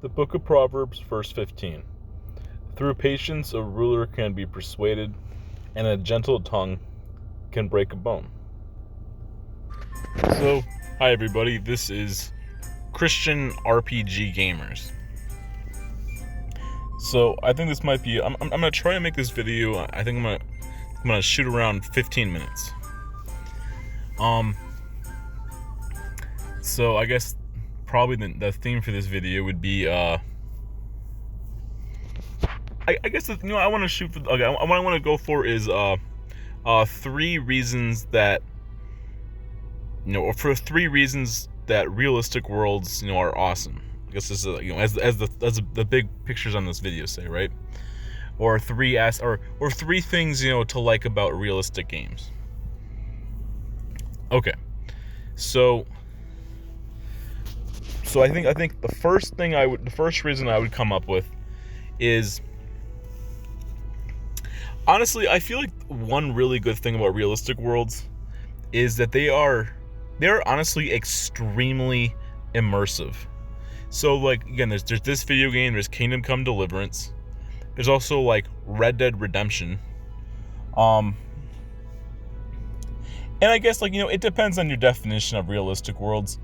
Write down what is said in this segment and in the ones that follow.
The Book of Proverbs, verse 15. Through patience a ruler can be persuaded, and a gentle tongue can break a bone. So, hi everybody, this is Christian RPG Gamers. So, I think this might be, I'm going to try to make this video, I think I'm going to shoot around 15 minutes. So I guess probably the theme for this video would be, I guess, I want to shoot for, okay, what I want to go for is, 3 reasons that, or for 3 reasons that realistic worlds, are awesome. I guess this is, as the big pictures on this video say, right? Or 3 things, to like about realistic games. Okay. So I think the first reason I would come up with is, honestly, I feel like one really good thing about realistic worlds is that they're honestly extremely immersive. So, like, again, there's this video game, there's Kingdom Come Deliverance, there's also like Red Dead Redemption, and I guess, like, it depends on your definition of realistic worlds.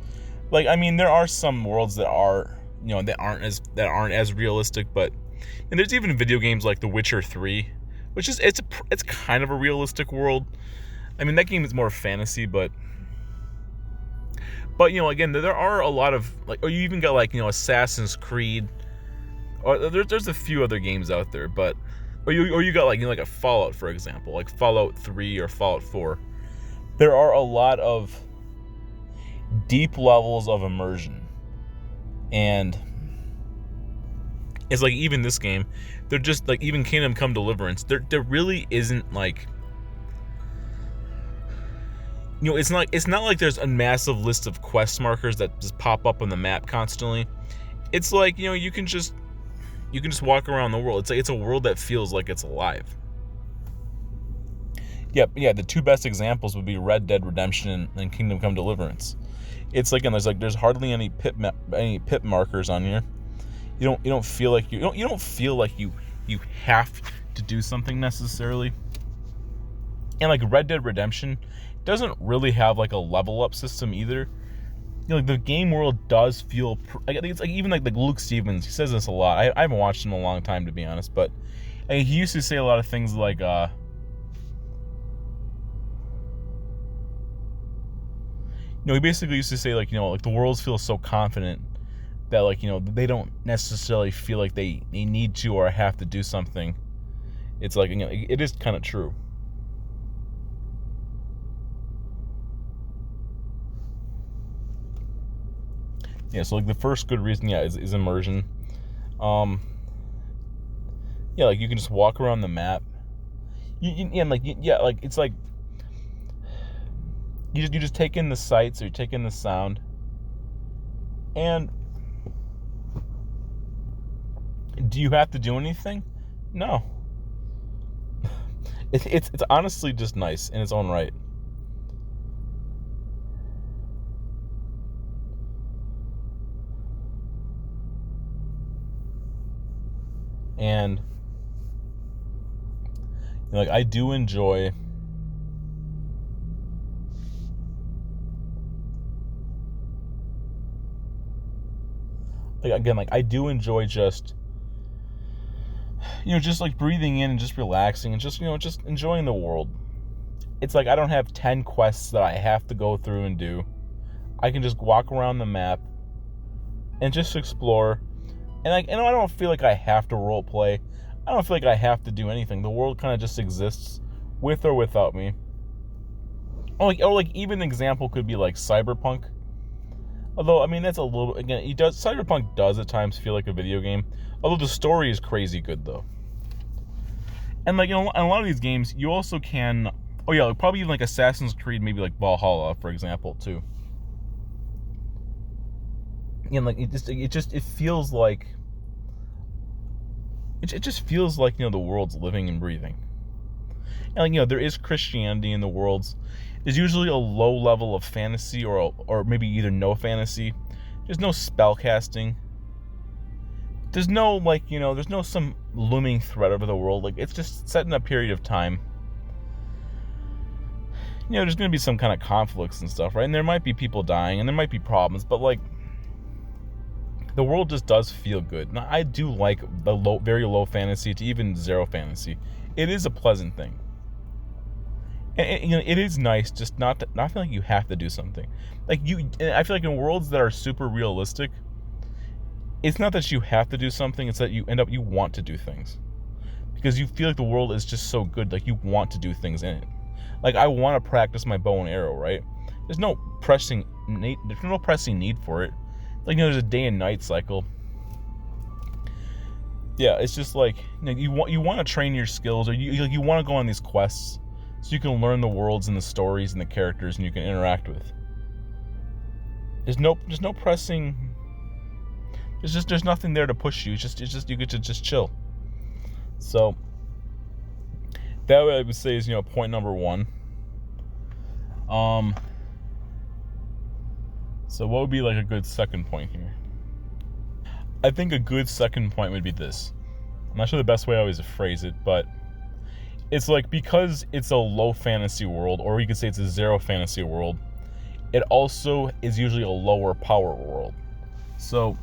Like, I mean, there are some worlds that are, that aren't as realistic, but, and there's even video games like The Witcher 3, which is, it's kind of a realistic world. I mean, that game is more fantasy, but again, there are a lot of, like, or you even got, like, Assassin's Creed, or there's a few other games out there, but, or you got, like, like a Fallout, for example, like Fallout 3 or Fallout 4. There are a lot of deep levels of immersion, and it's like, even this game, they're just like, even Kingdom Come Deliverance, there really isn't, like, it's not like there's a massive list of quest markers that just pop up on the map constantly. It's like, you can just walk around the world. It's like, it's a world that feels like it's alive. Yeah, the 2 best examples would be Red Dead Redemption and Kingdom Come Deliverance. It's like, and there's hardly any pip markers on here. You don't feel like you have to do something necessarily. And like Red Dead Redemption doesn't really have like a level up system either. Like, the game world does feel, I think it's like, even like Luke Stevens, he says this a lot. I haven't watched him in a long time, to be honest, but he used to say a lot of things like, he basically used to say, like, like, the worlds feel so confident that, like, they don't necessarily feel like they need to or have to do something. It's like, it is kind of true. Yeah, so, like, the first good reason, is immersion. Like, you can just walk around the map. It's like, you just take in the sights, or you take in the sound, and do you have to do anything? No. It's honestly just nice in its own right. And, like, I do enjoy, like, again, like, I do enjoy just, just like breathing in and just relaxing and just, just enjoying the world. It's like, I don't have 10 quests that I have to go through and do. I can just walk around the map and just explore. And, like, I don't feel like I have to role play. I don't feel like I have to do anything. The world kind of just exists with or without me. Or like even an example could be like Cyberpunk. Although, I mean, that's a little, again, Cyberpunk does at times feel like a video game. Although the story is crazy good, though. And, like, in a lot of these games, you also can, probably even like Assassin's Creed, maybe like Valhalla, for example, too. And, like, it feels like, it just feels like, the world's living and breathing. And, like, there is Christianity in the worlds. There's usually a low level of fantasy, or maybe either no fantasy. There's no spell casting. there's no, like, there's no some looming threat over the world. Like, it's just set in a period of time. There's going to be some kind of conflicts and stuff, right? And there might be people dying, and there might be problems, but, like, the world just does feel good. Now, I do like the very low fantasy to even zero fantasy. It is a pleasant thing. And it is nice just not feel like you have to do something. Like, I feel like in worlds that are super realistic, it's not that you have to do something, it's that you want to do things. Because you feel like the world is just so good, like you want to do things in it. Like, I want to practice my bow and arrow, right? There's no pressing need for it. Like, there's a day and night cycle. Yeah, it's just like, you want to train your skills, or you want to go on these quests so you can learn the worlds and the stories and the characters and you can interact with. There's no pressing. There's nothing there to push you. It's just you get to just chill. So that way I would say is point number one. So what would be like a good second point here? I think a good second point would be this. I'm not sure the best way I always to phrase it, but it's like, because it's a low fantasy world, or you could say it's a zero fantasy world, it also is usually a lower power world. So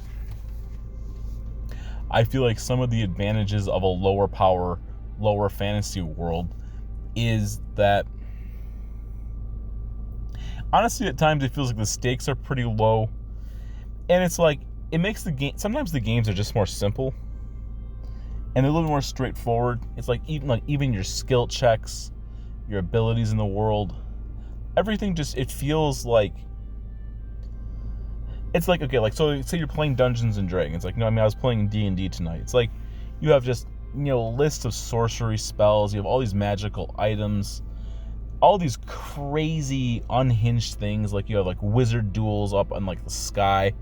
I feel like some of the advantages of a lower power, lower fantasy world is that, honestly, at times it feels like the stakes are pretty low, and it's like, it makes the game, sometimes the games are just more simple and they're a little more straightforward. It's like even your skill checks, your abilities in the world, everything just, it feels like, it's like, okay, like, so say you're playing Dungeons and Dragons, like, I was playing D&D tonight. It's like you have just lists of sorcery spells, you have all these magical items, all these crazy unhinged things, like you have like wizard duels up in like the sky,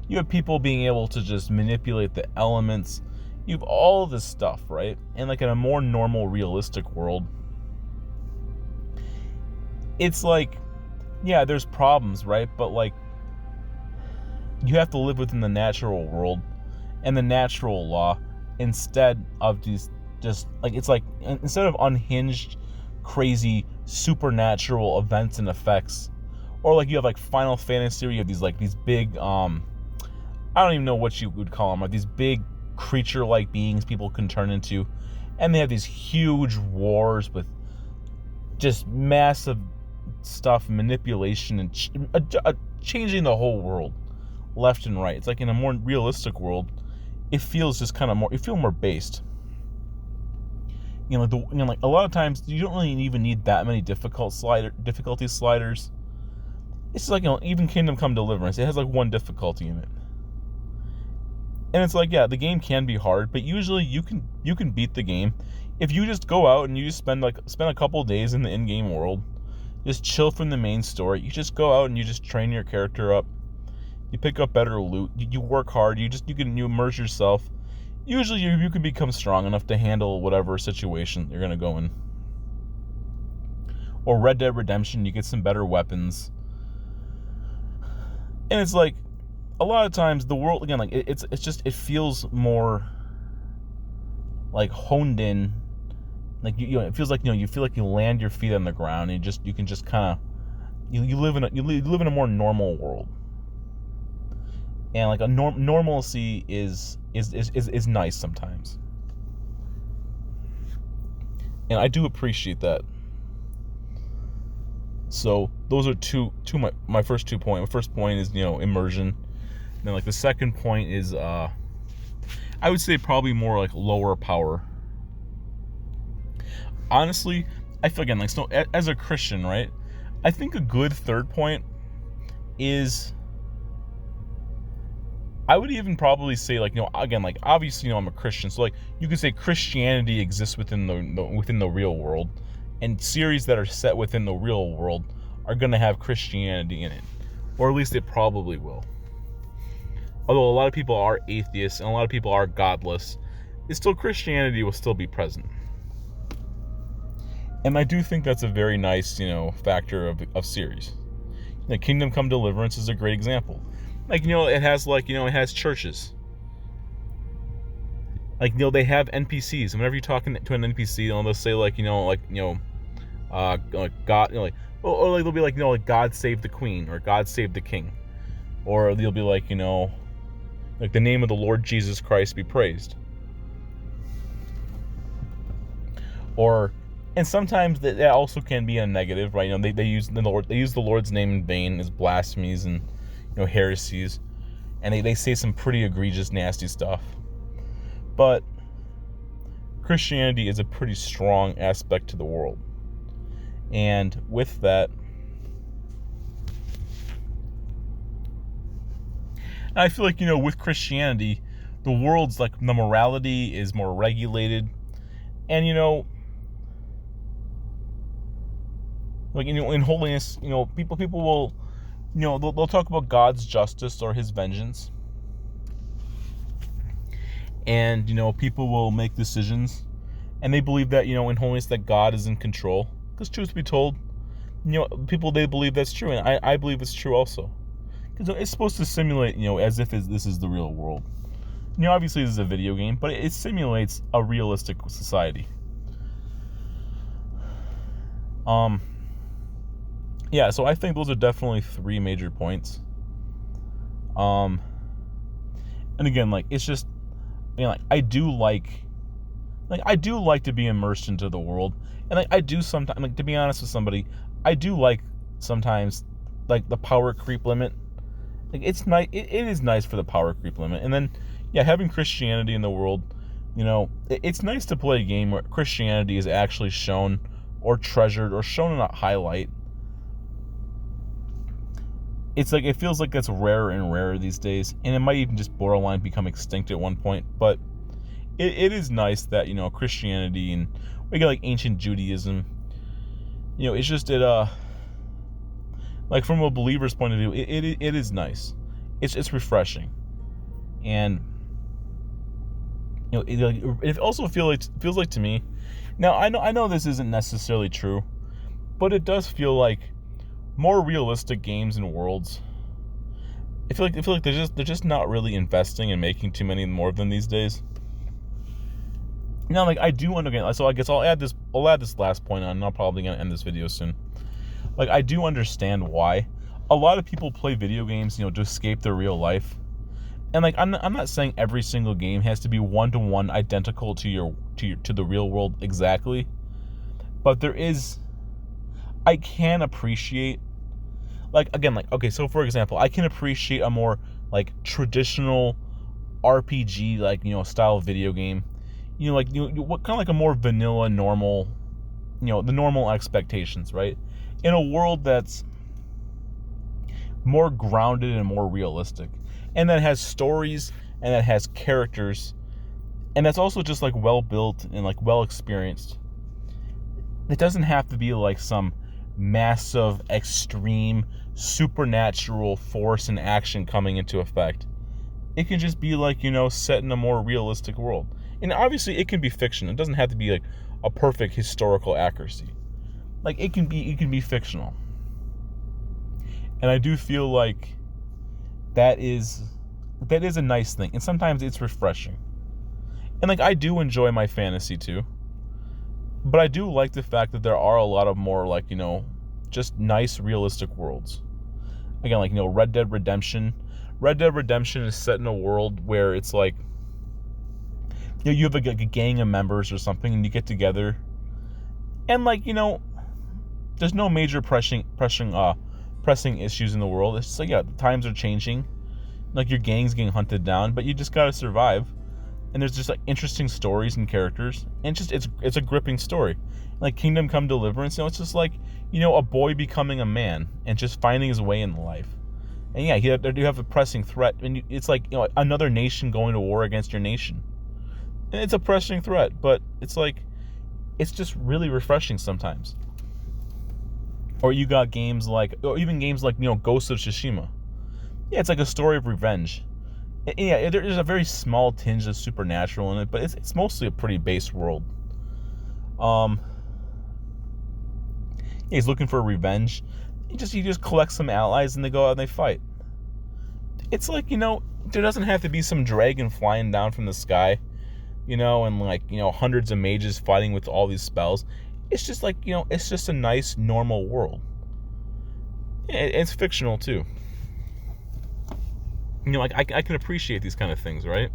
you have people being able to just manipulate the elements, you have all this stuff, right? And like in a more normal, realistic world, it's like, yeah, there's problems, right? But like, you have to live within the natural world and the natural law instead of these, just like, it's like, instead of unhinged, crazy, supernatural events and effects, or like you have like Final Fantasy, where you have these big, I don't even know what you would call them, like these big creature-like beings people can turn into, and they have these huge wars with just massive stuff, manipulation, and changing the whole world left and right. It's like in a more realistic world, it feels just kind of more, you feel more based. Like a lot of times you don't really even need that many difficulty sliders. It's like, even Kingdom Come Deliverance, it has like one difficulty in it. And it's like, yeah, the game can be hard, but usually you can beat the game if you just go out and you just spend a couple of days in the in-game world, just chill from the main story. You just go out and you just train your character up. You pick up better loot. You work hard. You immerse yourself. Usually you can become strong enough to handle whatever situation you're gonna go in. Or Red Dead Redemption, you get some better weapons. And it's like, a lot of times the world, again, like it feels more like honed in. Like it feels like you feel like you land your feet on the ground and you can just kind of you live in a more normal world. And like a normalcy is nice sometimes. And I do appreciate that. So those are my first 2 points. My first point is immersion. And then like the second point is I would say probably more like lower power. Honestly, I feel, again, like, so as a Christian, right? I think a good third point is, I would even probably say, like, again, like, obviously, I'm a Christian, so like you could say Christianity exists within the real world, and series that are set within the real world are going to have Christianity in it, or at least it probably will. Although a lot of people are atheists and a lot of people are godless, it's still, Christianity will still be present. And I do think that's a very nice, factor of series. Kingdom Come Deliverance is a great example. Like, it has churches. Like, they have NPCs, and whenever you're talking to an NPC, they'll say like, like God, or like they'll be like, like God save the Queen or God save the King, or they'll be like, like the name of the Lord Jesus Christ be praised, or, and sometimes that also can be a negative, right? They use the Lord's name in vain as blasphemies and heresies, and they say some pretty egregious, nasty stuff. But Christianity is a pretty strong aspect to the world, and with that, I feel like with Christianity, the world's like the morality is more regulated, and like in holiness, people will, they'll talk about God's justice or His vengeance, and people will make decisions, and they believe that in holiness that God is in control. Because truth be told, people, they believe that's true, and I believe it's true also. Because it's supposed to simulate, as if this is the real world. Obviously this is a video game, but it simulates a realistic society. Yeah, so I think those are definitely 3 major points. And again, like, it's just, like, I do like to be immersed into the world, and like I do sometimes, like, to be honest with somebody, I do like sometimes, like, the power creep limit. Like, it's nice. It is nice for the power creep limit, and then having Christianity in the world, it's nice to play a game where Christianity is actually shown or treasured or shown in a highlight. It's like, it feels like that's rarer and rarer these days, and it might even just borderline become extinct at one point. But it is nice that Christianity, and we get like ancient Judaism, it's just like, from a believer's point of view, it is nice. It's refreshing, and it also feels like to me. Now I know this isn't necessarily true, but it does feel like more realistic games and worlds. I feel like they're just not really investing in making too many more of them these days. Now, like, I do understand. So I guess I'll add this last point on, and I'm probably gonna end this video soon. Like, I do understand why a lot of people play video games, to escape their real life. And like, I'm not saying every single game has to be 1-to-1 identical to the real world exactly, but I can appreciate, like, again, like, okay, so for example, I can appreciate a more like traditional RPG, like, style video game, what kind of like a more vanilla, normal, the normal expectations, right? In a world that's more grounded and more realistic, and that has stories, and that has characters, and that's also just like well built and like well experienced. It doesn't have to be like some massive, extreme, supernatural force and action coming into effect. It can just be like, set in a more realistic world. And obviously it can be fiction. It doesn't have to be like a perfect historical accuracy. Like, it can be fictional. And I do feel like that is a nice thing. And sometimes it's refreshing. And like, I do enjoy my fantasy too. But I do like the fact that there are a lot of more, like, just nice, realistic worlds. Again, like, Red Dead Redemption. Red Dead Redemption is set in a world where it's like, you have a gang of members or something, and you get together, and like, there's no major pressing issues in the world. It's just like, the times are changing, like, your gang's getting hunted down, but you just gotta survive. And there's just like interesting stories and characters, and it's a gripping story. Like Kingdom Come Deliverance, it's just like, a boy becoming a man and just finding his way in life. And yeah, they do have a pressing threat, and it's like, another nation going to war against your nation. And it's a pressing threat, but it's like, it's just really refreshing sometimes. Or you got games like, or even games like, Ghost of Tsushima. Yeah, it's like a story of revenge. Yeah, there's a very small tinge of supernatural in it, but it's mostly a pretty base world. Yeah, he's looking for revenge. He just collects some allies, and they go out and they fight. It's like, there doesn't have to be some dragon flying down from the sky. and like, hundreds of mages fighting with all these spells. It's just like, it's just a nice, normal world. It's fictional too. Like I can appreciate these kind of things, right?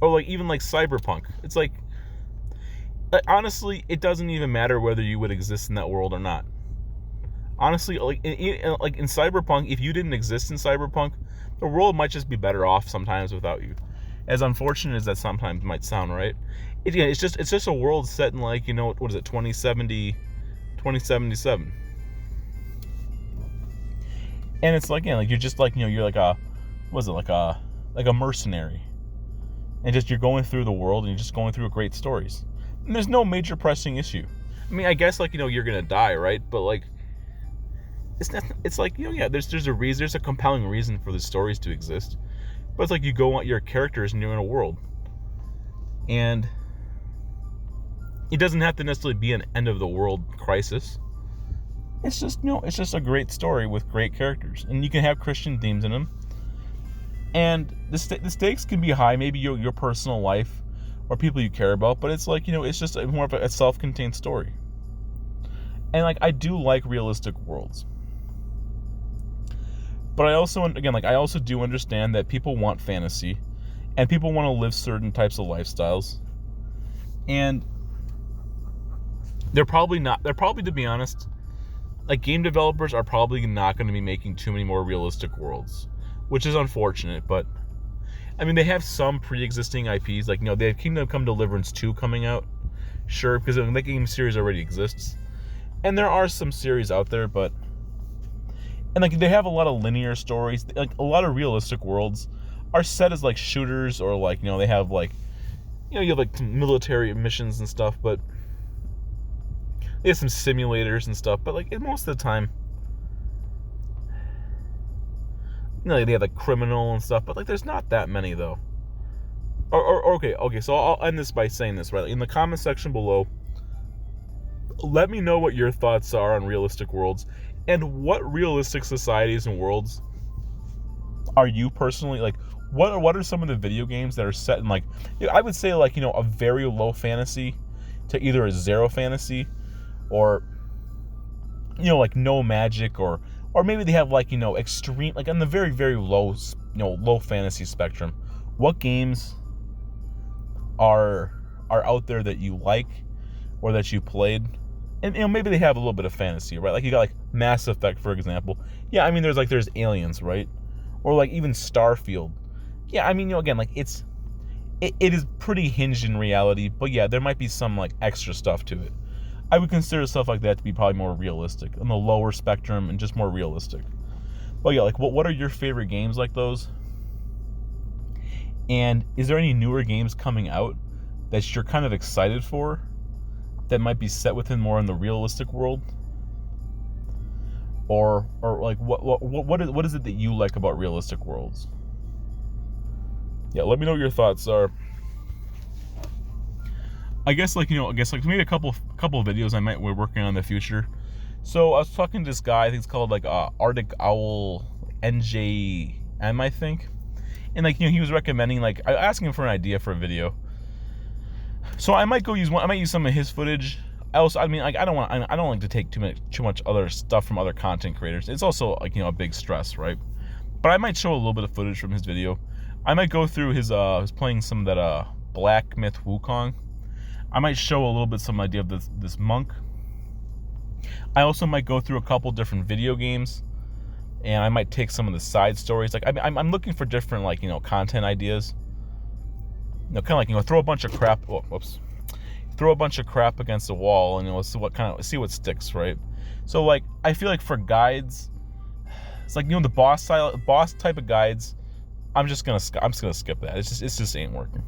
Or like even like Cyberpunk. It's like honestly, it doesn't even matter whether you would exist in that world or not. Honestly, like in Cyberpunk, if you didn't exist in Cyberpunk, the world might just be better off sometimes without you. As unfortunate as that sometimes might sound, right? It's just a world set in like, what is it, 2077. And it's like, like you're just like, you're like a, what is it, like a mercenary. And just you're going through the world and you're just going through great stories. And there's no major pressing issue. I mean, I guess like, you're gonna die, right? But like, it's like, there's a reason, there's a compelling reason for the stories to exist. But it's like you go on your characters and you're in a world. And it doesn't have to necessarily be an end of the world crisis. It's just, it's just a great story with great characters. And you can have Christian themes in them. And the stakes can be high, maybe your personal life or people you care about, but it's like, it's just more of a self-contained story. And like, I do like realistic worlds. But I also, again, like I also do understand that people want fantasy and people want to live certain types of lifestyles. And they're probably, to be honest, like game developers are probably not going to be making too many more realistic worlds, which is unfortunate. But I mean, they have some pre-existing IPs, like, they have Kingdom Come Deliverance 2 coming out, sure, because the game series already exists. And there are some series out there, but, and like they have a lot of linear stories. Like a lot of realistic worlds are set as like shooters, or like, they have like, you have like military missions and stuff, but they have some simulators and stuff. But like most of the time, they have like criminal and stuff, but like there's not that many though. Okay, so I'll end this by saying this, right? In the comment section below, let me know what your thoughts are on realistic worlds, and what realistic societies and worlds are you personally like. What are some of the video games that are set in like, I would say like, a very low fantasy to either a zero fantasy, or like no magic, or maybe they have like, extreme, like on the very, very low, low fantasy spectrum. What games are out there that you like or that you played? And maybe they have a little bit of fantasy, right? Like you got like Mass Effect, for example. Yeah, I mean there's aliens, right? Or like even Starfield. Yeah, I mean, again, like it is pretty hinged in reality, but yeah, there might be some like extra stuff to it. I would consider stuff like that to be probably more realistic, on the lower spectrum and just more realistic. But yeah, like what are your favorite games like those? And is there any newer games coming out that you're kind of excited for, that might be set within more in the realistic world? Or like what is it that you like about realistic worlds? Yeah, let me know what your thoughts are. I guess like maybe a couple of videos I might be working on in the future. So I was talking to this guy, I think it's called like Arctic Owl NJM, I think. And like, he was recommending, like, I asking him for an idea for a video. So I might use some of his footage. I mean, like, I don't like to take too much other stuff from other content creators. It's also like, a big stress, right? But I might show a little bit of footage from his video. I might go through his playing some of that Black Myth Wukong. I might show a little bit some idea of this monk. I also might go through a couple different video games, and I might take some of the side stories. Like I'm looking for different, like, content ideas. Kind of like, throw a bunch of crap. Oh, whoops. Throw a bunch of crap against the wall, and see what sticks, right? So like, I feel like for guides, it's like, the boss type of guides, I'm just gonna skip that. It just ain't working.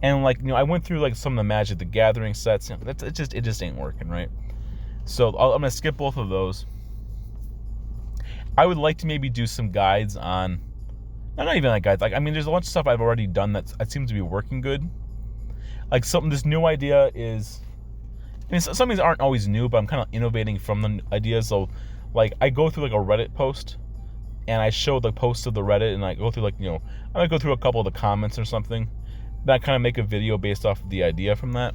And like, I went through like some of the Magic the Gathering sets. It just ain't working, right? So I'm gonna skip both of those. I would like to maybe do some guides on, not even like guides. Like, I mean, there's a bunch of stuff I've already done that seems to be working good. Like this new idea is, I mean, some of these aren't always new, but I'm kind of innovating from the ideas. So like, I go through like a Reddit post, and I show the post of the Reddit, and I go through like, I might go through a couple of the comments or something, then I kind of make a video based off of the idea from that.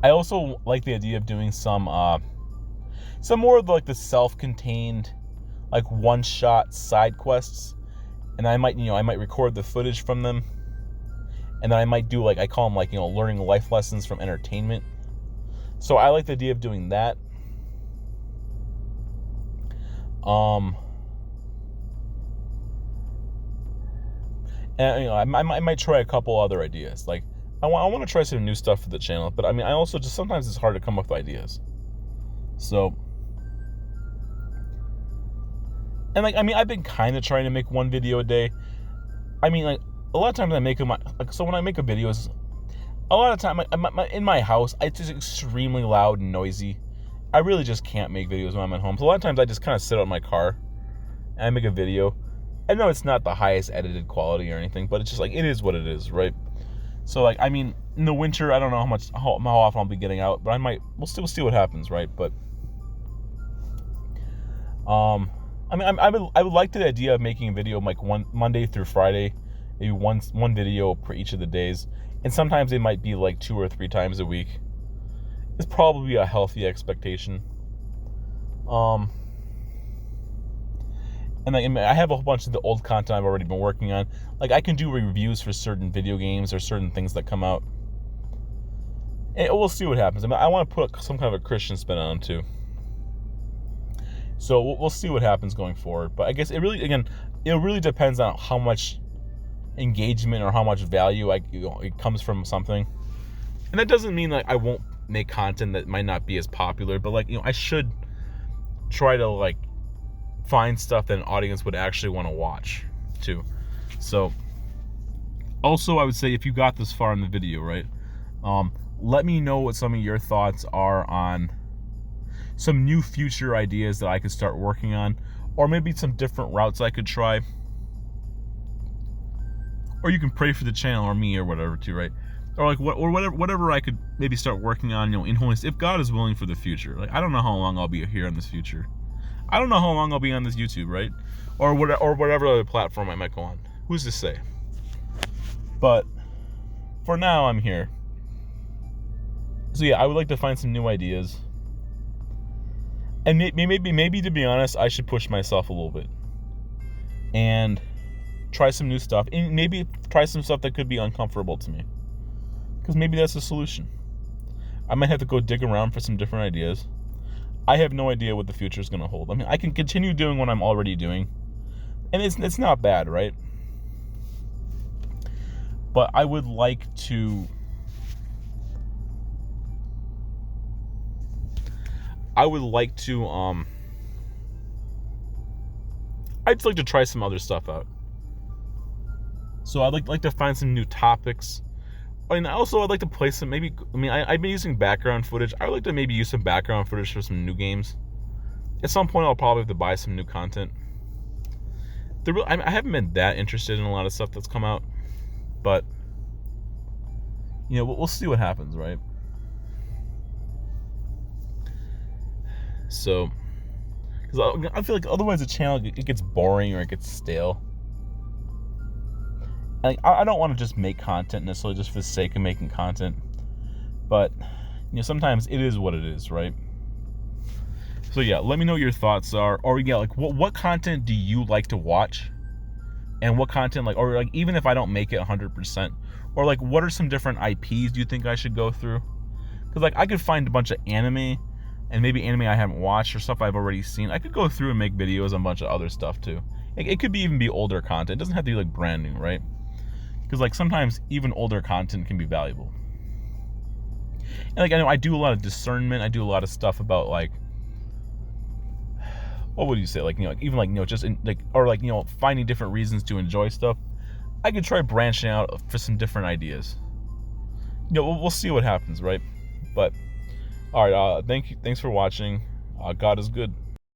I also like the idea of doing some more of like the self-contained, like one-shot side quests, and I might record the footage from them, and then I might do, like, I call them, like, learning life lessons from entertainment. So I like the idea of doing that. And I might try a couple other ideas. Like, I want to try some new stuff for the channel, but I also just, sometimes it's hard to come up with ideas. So, and like, I've been kind of trying to make one video a day. Like, a lot of times I make them, so when I make a video, a lot of time in my house, it's just extremely loud and noisy. I really just can't make videos when I'm at home. So a lot of times I just kind of sit out in my car and I make a video. I know it's not the highest edited quality or anything, but it's just like, it is what it is, right? So like, in the winter, I don't know how often I'll be getting out, but we'll still see what happens, right? But I would like the idea of making a video like one Monday through Friday, maybe one video per each of the days, and sometimes they might be like 2 or 3 times a week. It's probably a healthy expectation. And I have a whole bunch of the old content I've already been working on. Like, I can do reviews for certain video games or certain things that come out. And we'll see what happens. I want to put some kind of a Christian spin on them too. So we'll see what happens going forward. But I guess it really depends on how much engagement or how much value it comes from something. And that doesn't mean like I won't make content that might not be as popular, but like, I should try to like find stuff that an audience would actually want to watch too. So also, I would say, if you got this far in the video, right, let me know what some of your thoughts are on some new future ideas that I could start working on, or maybe some different routes I could try. Or you can pray for the channel or me or whatever too, right? Or like whatever I could maybe start working on, in holiness, if God is willing, for the future. Like, I don't know how long I'll be here in this future. I don't know how long I'll be on this YouTube, right? Or whatever other platform I might go on. Who's to say? But for now, I'm here. So yeah, I would like to find some new ideas. And maybe to be honest, I should push myself a little bit and try some new stuff, and maybe try some stuff that could be uncomfortable to me, because maybe that's the solution. I might have to go dig around for some different ideas. I have no idea what the future is going to hold. I can continue doing what I'm already doing, and it's not bad, right? But I would like to I'd just like to try some other stuff out. So I'd like to find some new topics. And also, I'd like to play some, I've been using background footage. I would like to maybe use some background footage for some new games. At some point, I'll probably have to buy some new content. I haven't been that interested in a lot of stuff that's come out. But, we'll see what happens, right? So, because I feel like otherwise the channel, it gets boring or it gets stale. Like, I don't want to just make content necessarily just for the sake of making content, but sometimes it is what it is, right? So yeah, let me know what your thoughts are, or yeah, like what content do you like to watch, and what content, like, or like, even if I don't make it 100%, or like, what are some different IPs do you think I should go through? Because like, I could find a bunch of anime, and maybe anime I haven't watched or stuff I've already seen. I could go through and make videos on a bunch of other stuff too. It could even be older content. It doesn't have to be like brand new, right? Because like, sometimes even older content can be valuable. And like, I know I do a lot of discernment. I do a lot of stuff about like, what would you say? Like, even like, just in, like, or like, finding different reasons to enjoy stuff. I could try branching out for some different ideas. We'll see what happens, right? But all right, thanks for watching. God is good.